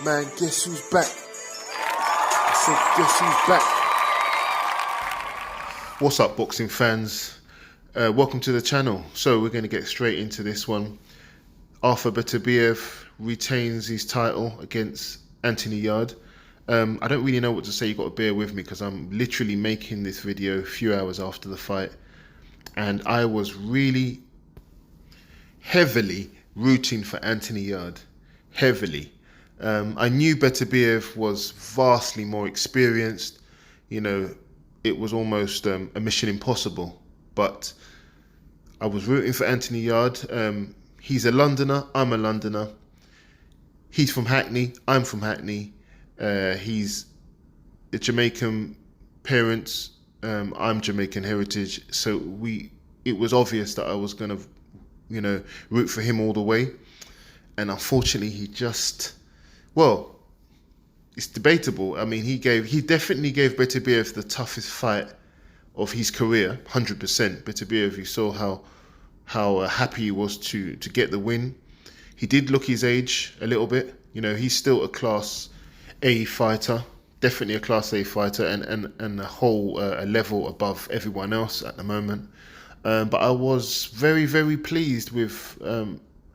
Man, guess who's back? I said, guess who's back? What's up, boxing fans? Welcome to the channel. So we're going to get straight into this one. Artur Beterbiev retains his title against Anthony Yarde. I don't really know what to say. You've got to bear with me because I'm literally making this video a few hours after the fight. And I was really heavily rooting for Anthony Yarde. Heavily. I knew Beterbiev was vastly more experienced. You know, it was almost a mission impossible. But I was rooting for Anthony Yarde. He's a Londoner. I'm a Londoner. He's from Hackney. I'm from Hackney. He's a Jamaican parents. I'm Jamaican heritage. So it was obvious that I was going to, root for him all the way. And unfortunately, it's debatable. I mean, he definitely gave Beterbiev the toughest fight of his career, 100%. Beterbiev, you saw how happy he was to get the win. He did look his age a little bit. You know, he's still a Class A fighter, definitely a Class A fighter, and a whole a level above everyone else at the moment. But I was very, very pleased with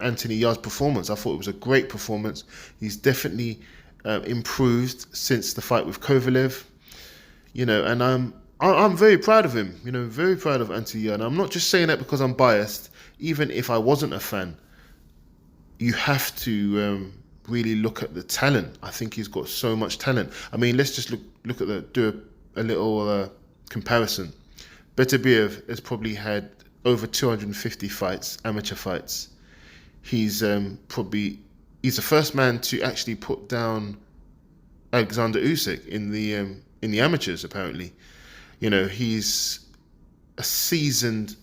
Anthony Yarde's performance. I thought it was a great performance. He's definitely improved since the fight with Kovalev. And I'm very proud of him. Very proud of Anthony Yarde. I'm not just saying that because I'm biased. Even if I wasn't a fan, you have to really look at the talent. I think he's got so much talent. I mean, let's just look at do a little comparison. Beterbiev has probably had over 250 fights, amateur fights. He's the first man to actually put down Alexander Usyk in the amateurs. Apparently, he's a seasoned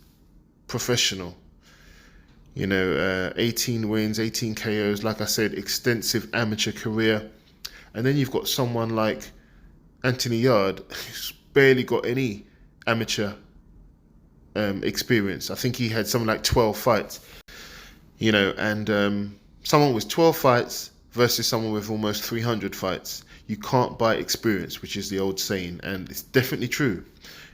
professional. 18 wins, 18 KOs. Like I said, extensive amateur career. And then you've got someone like Anthony Yarde, who's barely got any amateur experience. I think he had something like 12 fights. And someone with 12 fights versus someone with almost 300 fights. You can't buy experience, which is the old saying, and it's definitely true.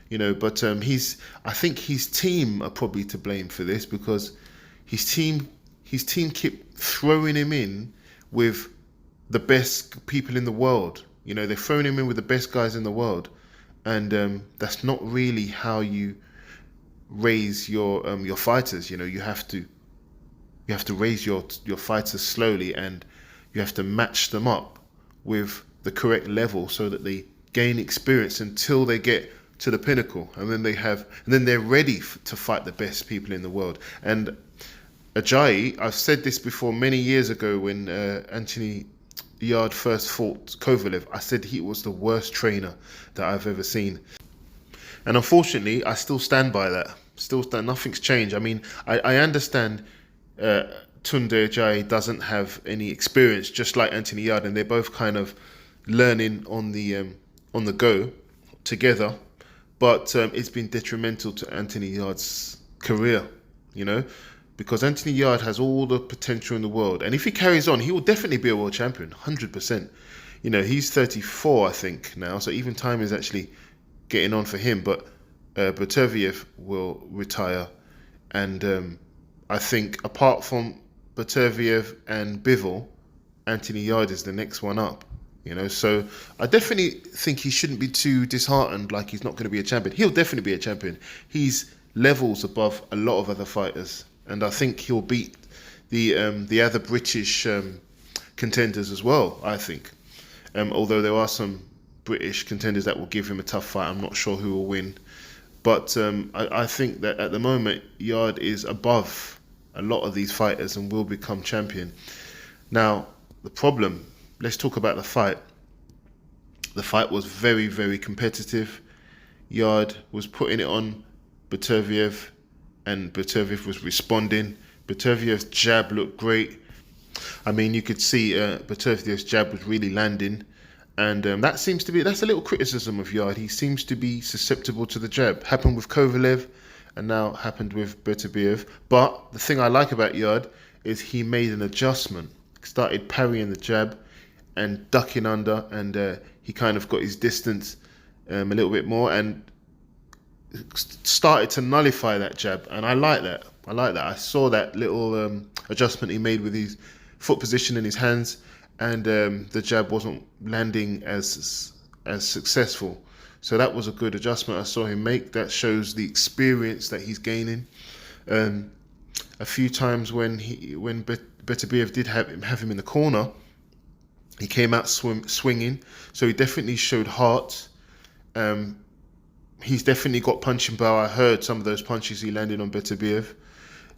But I think his team are probably to blame for this, because his team kept throwing him in with the best people in the world. They're throwing him in with the best guys in the world, and that's not really how you raise your fighters. You have to raise your fighters slowly, and you have to match them up with the correct level so that they gain experience until they get to the pinnacle, and then they're ready to fight the best people in the world. And Ajayi, I've said this before many years ago when Anthony Yarde first fought Kovalev. I said he was the worst trainer that I've ever seen, and unfortunately, I still stand by that. Nothing's changed. I mean, I understand Tunde Ajayi doesn't have any experience, just like Anthony Yarde, and they're both kind of learning on the go together. But it's been detrimental to Anthony Yarde's career, because Anthony Yarde has all the potential in the world, and if he carries on, he will definitely be a world champion, 100%. He's 34, I think, now, so even time is actually getting on for him. But Beterbiev will retire, and I think apart from Beterbiev and Bivol, Anthony Yarde is the next one up. So I definitely think he shouldn't be too disheartened like he's not going to be a champion. He'll definitely be a champion. He's levels above a lot of other fighters, and I think he'll beat the other British contenders as well, I think. Although there are some British contenders that will give him a tough fight. I'm not sure who will win. But I think that at the moment, Yarde is above a lot of these fighters and will become champion. Now, the problem, let's talk about the fight. The fight was very, very competitive. Yarde was putting it on Beterbiev, and Beterbiev was responding. Beterbiev's jab looked great. I mean, you could see Beterbiev's jab was really landing. And that's a little criticism of Yarde. He seems to be susceptible to the jab. Happened with Kovalev, and now happened with Beterbiev. But the thing I like about Yarde is he made an adjustment, started parrying the jab, and ducking under, and he kind of got his distance a little bit more and started to nullify that jab. And I like that. I saw that little adjustment he made with his foot position in his hands, and the jab wasn't landing as successful. So that was a good adjustment I saw him make. That shows the experience that he's gaining. A few times when Beterbiev did have him in the corner, he came out swinging. So he definitely showed heart. He's definitely got punching power. I heard some of those punches he landed on Beterbiev.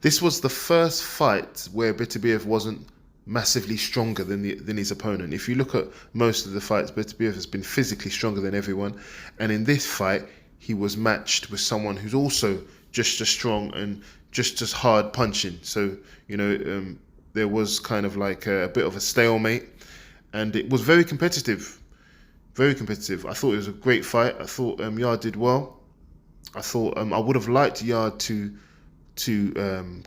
This was the first fight where Beterbiev wasn't massively stronger than his opponent. If you look at most of the fights, Beterbiev has been physically stronger than everyone, and in this fight he was matched with someone who's also just as strong and just as hard punching. So there was kind of like a bit of a stalemate, and it was very competitive. Very competitive. I thought it was a great fight. I thought Yard did well. I thought I would have liked Yard to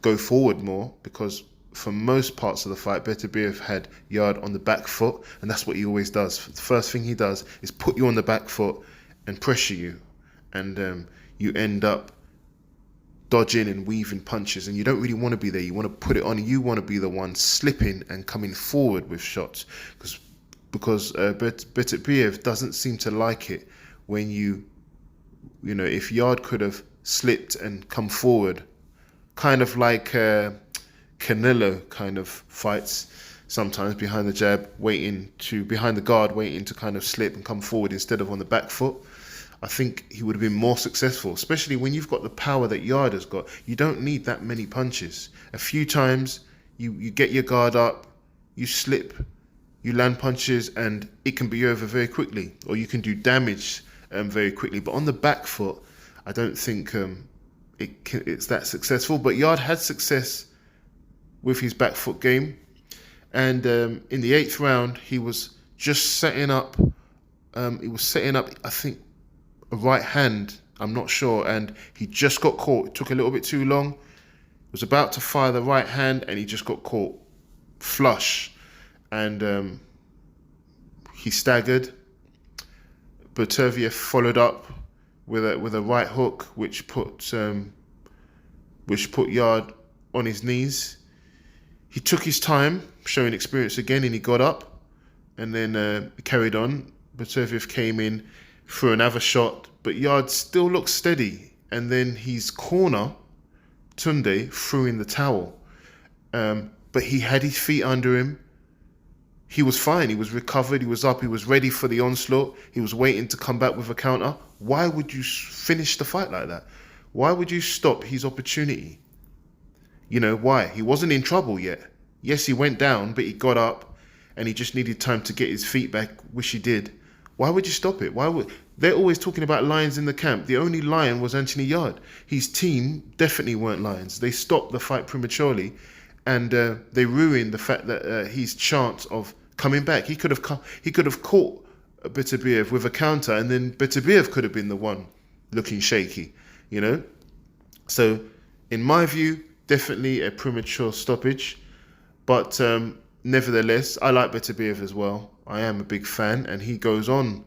go forward more, because for most parts of the fight, Beterbiev had Yard on the back foot, and that's what he always does. The first thing he does is put you on the back foot and pressure you, and you end up dodging and weaving punches, and you don't really want to be there. You want to put it on. You want to be the one slipping and coming forward with shots, because Beterbiev doesn't seem to like it when if Yard could have slipped and come forward, kind of like Canelo kind of fights sometimes behind the jab, behind the guard, waiting to kind of slip and come forward instead of on the back foot. I think he would have been more successful, especially when you've got the power that Yard has got. You don't need that many punches. A few times you get your guard up, you slip, you land punches, and it can be over very quickly, or you can do damage very quickly. But on the back foot, I don't think it's that successful. But Yard had success with his back foot game, and in the 8th round, he was just setting up. I think, a right hand. I'm not sure, and he just got caught. It took a little bit too long. Was about to fire the right hand, and he just got caught flush, and he staggered. Beterbiev followed up with a right hook, which put Yard on his knees. He took his time, showing experience again, and he got up, and then carried on. Beterbiev came in, threw another shot, but Yard still looked steady. And then his corner, Tunde, threw in the towel. But he had his feet under him. He was fine. He was recovered. He was up. He was ready for the onslaught. He was waiting to come back with a counter. Why would you finish the fight like that? Why would you stop his opportunity? Why? He wasn't in trouble yet. Yes, he went down, but he got up, and he just needed time to get his feet back, which he did. Why would you stop it? They're always talking about lions in the camp. The only lion was Anthony Yard. His team definitely weren't lions. They stopped the fight prematurely, and they ruined the fact that his chance of coming back. He could have caught Beterbiev with a counter, and then Beterbiev could have been the one looking shaky. So, in my view, definitely a premature stoppage, but nevertheless, I like Beterbiev as well. I am a big fan, and he goes on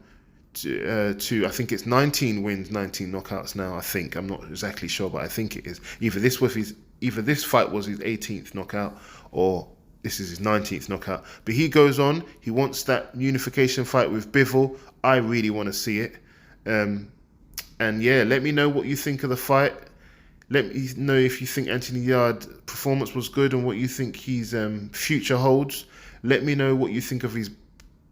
to I think it's 19 wins, 19 knockouts now. I think, I'm not exactly sure, but I think it is. Either this fight was his 18th knockout, or this is his 19th knockout. But he goes on. He wants that unification fight with Bivol. I really want to see it. And yeah, let me know what you think of the fight. Let me know if you think Anthony Yard's performance was good and what you think his future holds. Let me know what you think of his,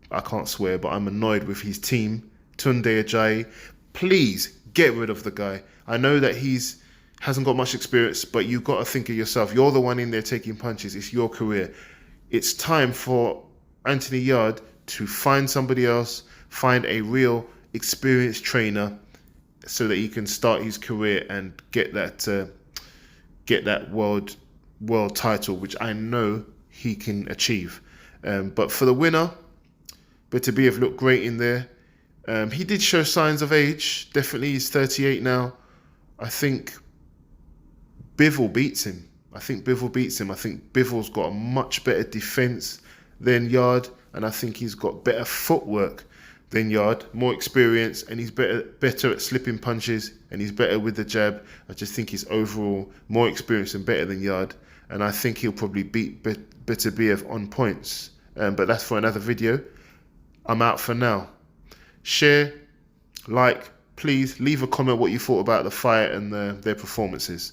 I can't swear, but I'm annoyed with his team, Tunde Ajayi. Please get rid of the guy. I know that hasn't got much experience, but you've got to think of yourself. You're the one in there taking punches. It's your career. It's time for Anthony Yard to find somebody else, find a real experienced trainer, so that he can start his career and get that world title, which I know he can achieve. But for the winner, Beterbiev looked great in there. He did show signs of age. Definitely, he's 38 now. I think Bivol beats him. I think Bivol's got a much better defense than Yard. and I think he's got better footwork than Yard, more experience, and he's better at slipping punches, and he's better with the jab. I just think he's overall more experienced and better than Yard, and I think he'll probably beat Beterbiev on points. But that's for another video. I'm out for now. Share, like, please leave a comment what you thought about the fight and their performances.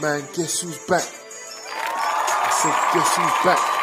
Man, guess who's back? I said, guess who's back?